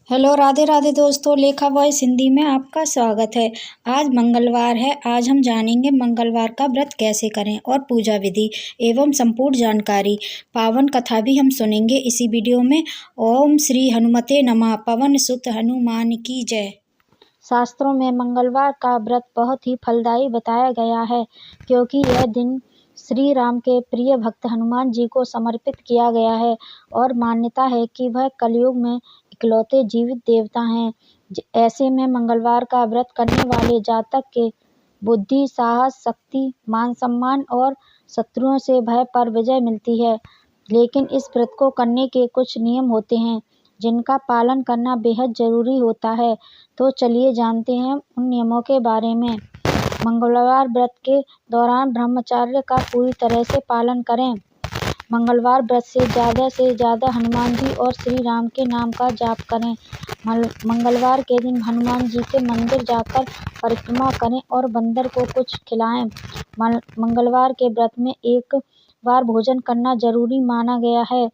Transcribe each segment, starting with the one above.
Hello Radhe Radhe दोस्तों, लेखा voice Hindi में आपका स्वागत है। आज मंगलवार है। आज हम जानेंगे मंगलवार का व्रत कैसे करें और पूजा विधि एवं संपूर्ण जानकारी। पावन कथा भी हम सुनेंगे इसी वीडियो में। ओम श्री हनुमते नमः। पवन सुत हनुमान की जय। शास्त्रों में मंगलवार का व्रत बहुत ही फलदायी बताया गया है, क्योंकि यह दिन श्री राम के प्रिय भक्त हनुमान जी को समर्पित किया गया है और मान्यता है कि वह कलयुग में इकलौते जीवित देवता हैं। ऐसे में मंगलवार का व्रत करने वाले जातक के बुद्धि, साहस, शक्ति, मान सम्मान और शत्रुओं से भय पर विजय मिलती है। लेकिन इस व्रत को करने के कुछ नियम होते हैं जिनका पालन करना बेहद जरूरी होता है। तो चलिए जानते हैं उन नियमों के बारे में। मंगलवार व्रत के दौरान ब्रह्मचर्य का पूरी तरह से पालन करें। मंगलवार व्रत से ज़्यादा हनुमान जी और श्री राम के नाम का जाप करें। मंगलवार के दिन हनुमान जी के मंदिर जाकर परिक्रमा करें और बंदर को कुछ खिलाएं। मंगलवार के व्रत में एक बार भोजन करना जरूरी माना गया है।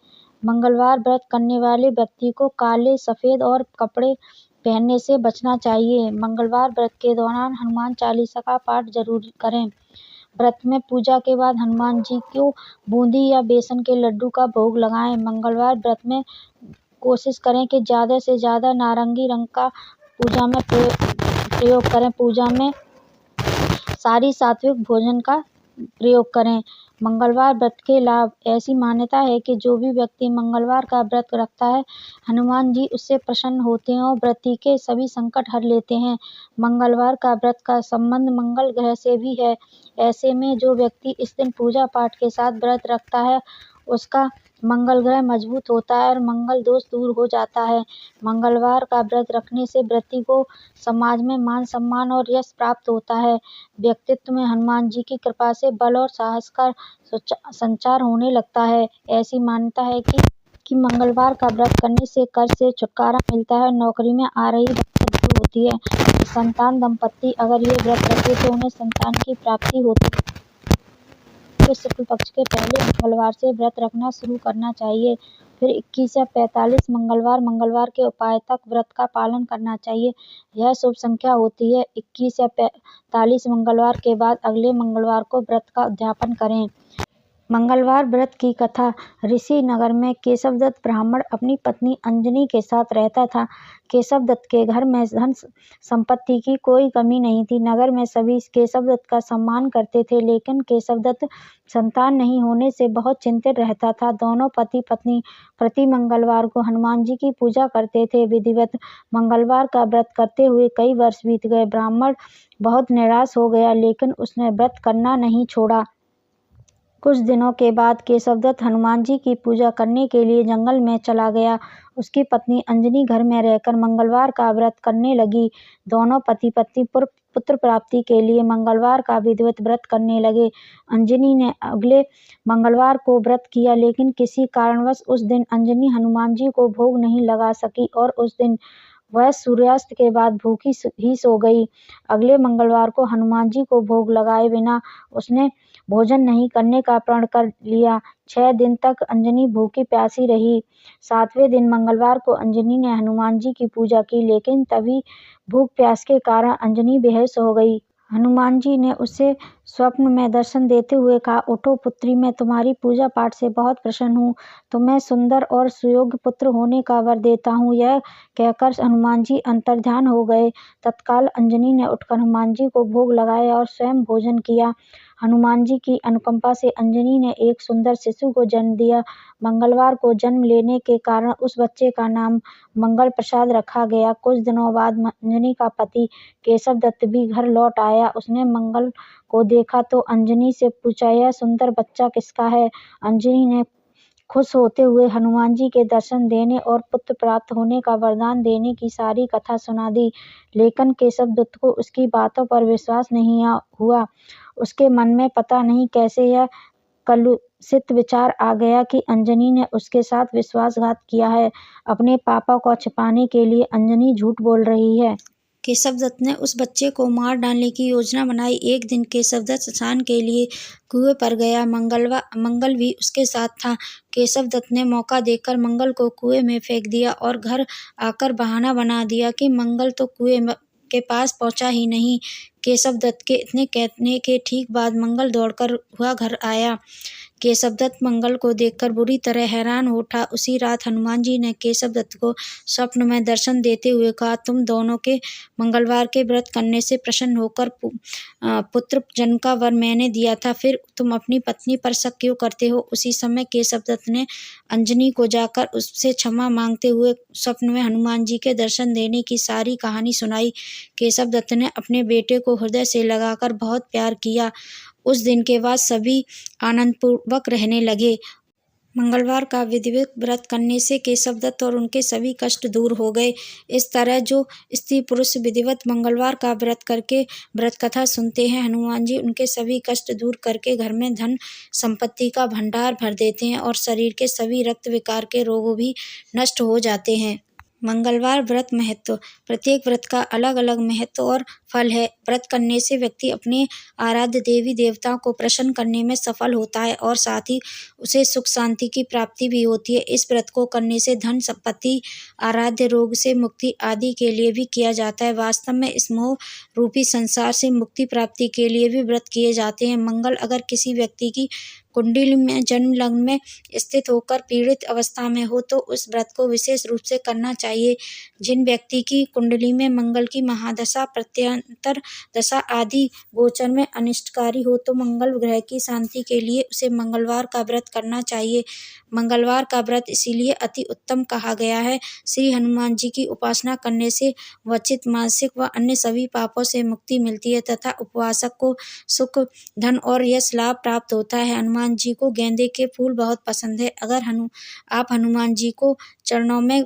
मंगलवार व्रत करने वाले व्यक्ति को काले, सफ़ेद और कपड़े पहनने से बचना चाहिए। मंगलवार व्रत के दौरान हनुमान चालीसा का पाठ जरूर करें। व्रत में पूजा के बाद हनुमान जी को बूंदी या बेसन के लड्डू का भोग लगाएं। मंगलवार व्रत में कोशिश करें कि ज़्यादा से ज़्यादा नारंगी रंग का पूजा में प्रयोग करें। पूजा में सारी सात्विक भोजन का प्रयोग करें। मंगलवार व्रत के लाभ। ऐसी मान्यता है कि जो भी व्यक्ति मंगलवार का व्रत रखता है, हनुमान जी उससे प्रसन्न होते हैं और व्रती के सभी संकट हर लेते हैं। मंगलवार का व्रत का संबंध मंगल ग्रह से भी है। ऐसे में जो व्यक्ति इस दिन पूजा पाठ के साथ व्रत रखता है, उसका मंगल ग्रह मजबूत होता है और मंगल दोष दूर हो जाता है। मंगलवार का व्रत रखने से व्यक्ति को समाज में मान सम्मान और यश प्राप्त होता है। व्यक्तित्व में हनुमान जी की कृपा से बल और साहस का संचार होने लगता है। ऐसी मान्यता है कि मंगलवार का व्रत करने से कर्ज से छुटकारा मिलता है, नौकरी में आ रही दिक्कत दूर होती है। संतान दंपति अगर ये व्रत रखे तो उन्हें संतान की प्राप्ति होती है। शुक्ल पक्ष के पहले मंगलवार से व्रत रखना शुरू करना चाहिए। फिर 21 या 45 मंगलवार के उपाय तक व्रत का पालन करना चाहिए। यह शुभ संख्या होती है। 21 या 45 मंगलवार के बाद अगले मंगलवार को व्रत का उद्यापन करें। मंगलवार व्रत की कथा। ऋषि नगर में केशवदत्त ब्राह्मण अपनी पत्नी अंजनी के साथ रहता था। केशवदत्त के घर में धन संपत्ति की कोई कमी नहीं थी। नगर में सभी केशवदत्त का सम्मान करते थे, लेकिन केशवदत्त संतान नहीं होने से बहुत चिंतित रहता था। दोनों पति पत्नी प्रति मंगलवार को हनुमान जी की पूजा करते थे। विधिवत मंगलवार का व्रत करते हुए कई वर्ष बीत गए। ब्राह्मण बहुत निराश हो गया, लेकिन उसने व्रत करना नहीं छोड़ा। कुछ दिनों के बाद केशवदत्त हनुमान जी की पूजा करने के लिए जंगल में चला गया। उसकी पत्नी अंजनी घर में रहकर मंगलवार का व्रत करने लगी। दोनों पति पत्नी पुत्र प्राप्ति के लिए मंगलवार का विधिवत व्रत करने लगे। अंजनी ने अगले मंगलवार को व्रत किया, लेकिन किसी कारणवश उस दिन अंजनी हनुमान जी को भोग नहीं लगा सकी और उस दिन वह सूर्यास्त के बाद भूखी ही सो गई। अगले मंगलवार को हनुमान जी को भोग लगाए बिना उसने भोजन नहीं करने का प्रण कर लिया। 6 दिन तक अंजनी भूखी प्यासी रही। 7वें दिन मंगलवार को अंजनी ने हनुमान जी की पूजा की, लेकिन तभी भूख प्यास के कारण अंजनी बेहोश हो गई। हनुमान जी ने उसे स्वप्न में दर्शन देते हुए कहा, उठो पुत्री, मैं तुम्हारी पूजा पाठ से बहुत प्रसन्न हूँ। तुम्हें सुंदर और सुयोग्य पुत्र होने का वर देता हूँ। यह कहकर हनुमान जी अंतर्ध्यान हो गए। तत्काल अंजनी ने उठकर हनुमान जी को भोग लगाया और स्वयं भोजन किया। हनुमान जी की अनुकंपा से अंजनी ने एक सुंदर शिशु को जन्म दिया। मंगलवार को जन्म लेने के कारण उस बच्चे का नाम मंगल प्रसाद रखा गया। कुछ दिनों बाद अंजनी का पति केशवदत्त भी घर लौट आया। उसने मंगल को देखा तो अंजनी से पूछा, यह सुंदर बच्चा किसका है? अंजनी ने खुश होते हुए हनुमान जी के दर्शन देने और पुत्र प्राप्त होने का वरदान देने की सारी कथा सुना दी। लेकिन केशवदत्त को उसकी बातों पर विश्वास नहीं हुआ। उसके मन में पता नहीं कैसे यह कलुषित विचार आ गया कि अंजनी ने उसके साथ विश्वासघात किया है। अपने पापा को छिपाने के लिए अंजनी झूठ बोल रही है। केशवदत्त ने उस बच्चे को मार डालने की योजना बनाई। एक दिन केशवदत्त स्नान के लिए कुएं पर गया। मंगल भी उसके साथ था। केशवदत्त ने मौका देखकर मंगल को कुएं में फेंक दिया और घर आकर बहाना बना दिया कि मंगल तो कुएं के पास पहुंचा ही नहीं। केशवदत्त के इतने कहने के ठीक बाद मंगल दौड़कर हुआ घर आया। केशवदत्त मंगल को देखकर बुरी तरह हैरान हो उठा। उसी रात हनुमान जी ने केशवदत्त को स्वप्न में दर्शन देते हुए कहा, तुम दोनों के मंगलवार के व्रत करने से प्रसन्न होकर पुत्र जन्म का वर मैंने दिया था, फिर तुम अपनी पत्नी पर शक क्यों करते हो। उसी समय केशवदत्त ने अंजनी को जाकर उससे क्षमा मांगते हुए स्वप्न में हनुमान जी के दर्शन देने की सारी कहानी सुनाई। केशवदत्त ने अपने बेटे को हृदय से लगाकर बहुत प्यार किया। उस दिन के बाद सभी आनंदपूर्वक रहने लगे। मंगलवार का विधिवत व्रत करने से केशवदत्त और उनके सभी कष्ट दूर हो गए। इस तरह जो स्त्री पुरुष विधिवत मंगलवार का व्रत करके व्रत कथा सुनते हैं, हनुमान जी उनके सभी कष्ट दूर करके घर में धन संपत्ति का भंडार भर देते हैं और शरीर के सभी रक्त विकार के रोग भी नष्ट हो जाते हैं। मंगलवार व्रत महत्व। प्रत्येक व्रत का अलग अलग महत्व और फल है। व्रत करने से व्यक्ति अपने आराध्य देवी देवताओं को प्रसन्न करने में सफल होता है और साथ ही उसे सुख शांति की प्राप्ति भी होती है। इस व्रत को करने से धन संपत्ति, आराध्य रोग से मुक्ति आदि के लिए भी किया जाता है। वास्तव में इस मोह रूपी संसार से मुक्ति प्राप्ति के लिए भी व्रत किए जाते हैं। मंगल अगर किसी व्यक्ति की कुंडली में जन्म लग्न में स्थित होकर पीड़ित अवस्था में हो तो उस व्रत को विशेष रूप से करना चाहिए। जिन व्यक्ति की कुंडली में मंगल की महादशा, प्रत्यंतर दशा आदि गोचर में अनिष्टकारी हो तो मंगल ग्रह की शांति के लिए उसे मंगलवार का व्रत करना चाहिए। मंगलवार का व्रत इसीलिए अति उत्तम कहा गया है। श्री हनुमान जी की उपासना करने से वचित, मानसिक व अन्य सभी पापों से मुक्ति मिलती है तथा उपवासक को सुख, धन और यश लाभ प्राप्त होता है। हनुमान जी को गेंदे के फूल बहुत पसंद है। अगर आप हनुमान जी को चरणों में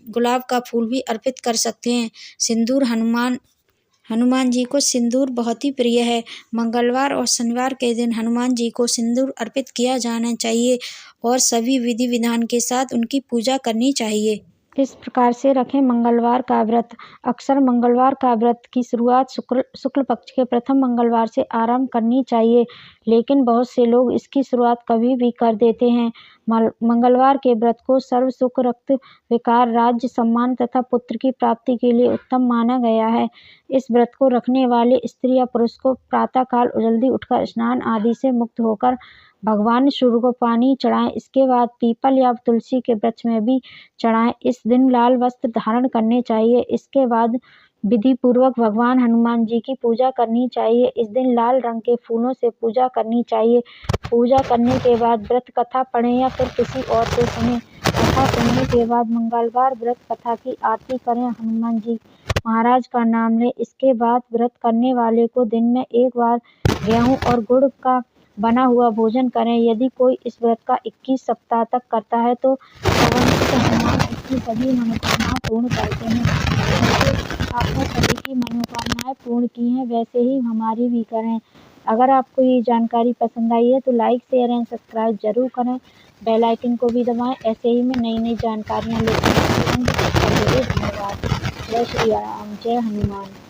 गुलाब का फूल भी अर्पित कर सकते हैं। सिंदूर। हनुमान जी को सिंदूर बहुत ही प्रिय है। मंगलवार और शनिवार के दिन हनुमान जी को सिंदूर अर्पित किया जाना चाहिए और सभी विधि विधान के साथ उनकी पूजा करनी चाहिए। इस प्रकार से रखें मंगलवार का व्रत। अक्सर मंगलवार का व्रत की शुरुआत शुक्ल पक्ष के प्रथम मंगलवार से आरंभ करनी चाहिए, लेकिन बहुत से लोग इसकी शुरुआत कभी भी कर देते हैं। मंगलवार के व्रत को सर्व सुख, रक्त विकार, राज्य, सम्मान तथा पुत्र की प्राप्ति के लिए उत्तम माना गया है। इस व्रत को रखने वाले स्त्री या पुरुष को प्रातःकाल जल्दी उठकर स्नान आदि से मुक्त होकर भगवान सूर्य को पानी चढ़ाएं। इसके बाद पीपल या तुलसी के वृक्ष में भी चढ़ाएं। इस दिन लाल वस्त्र धारण करने चाहिए। इसके बाद विधि पूर्वक भगवान हनुमान जी की पूजा करनी चाहिए। इस दिन लाल रंग के फूलों से पूजा करनी चाहिए। पूजा करने के बाद व्रत कथा पढ़ें या फिर किसी और से सुनें। कथा सुनने के बाद मंगलवार व्रत कथा की आरती करें। हनुमान जी महाराज का नाम लें। इसके बाद व्रत करने वाले को दिन में एक बार गेहूं और गुड़ का बना हुआ भोजन करें। यदि कोई इस व्रत का 21 सप्ताह तक करता है तो हनुमान उसकी सभी मनोकामनाएं पूर्ण करते हैं। जैसे आपने सभी की मनोकामनाएं पूर्ण की हैं वैसे ही हमारी भी करें। अगर आपको ये जानकारी पसंद आई है तो लाइक, शेयर एंड सब्सक्राइब जरूर करें। बेल आइकन को भी दबाएं। ऐसे ही मैं नई नई जानकारियाँ लेकर आती रहूंगी। धन्यवाद। जय श्री राम, जय हनुमान।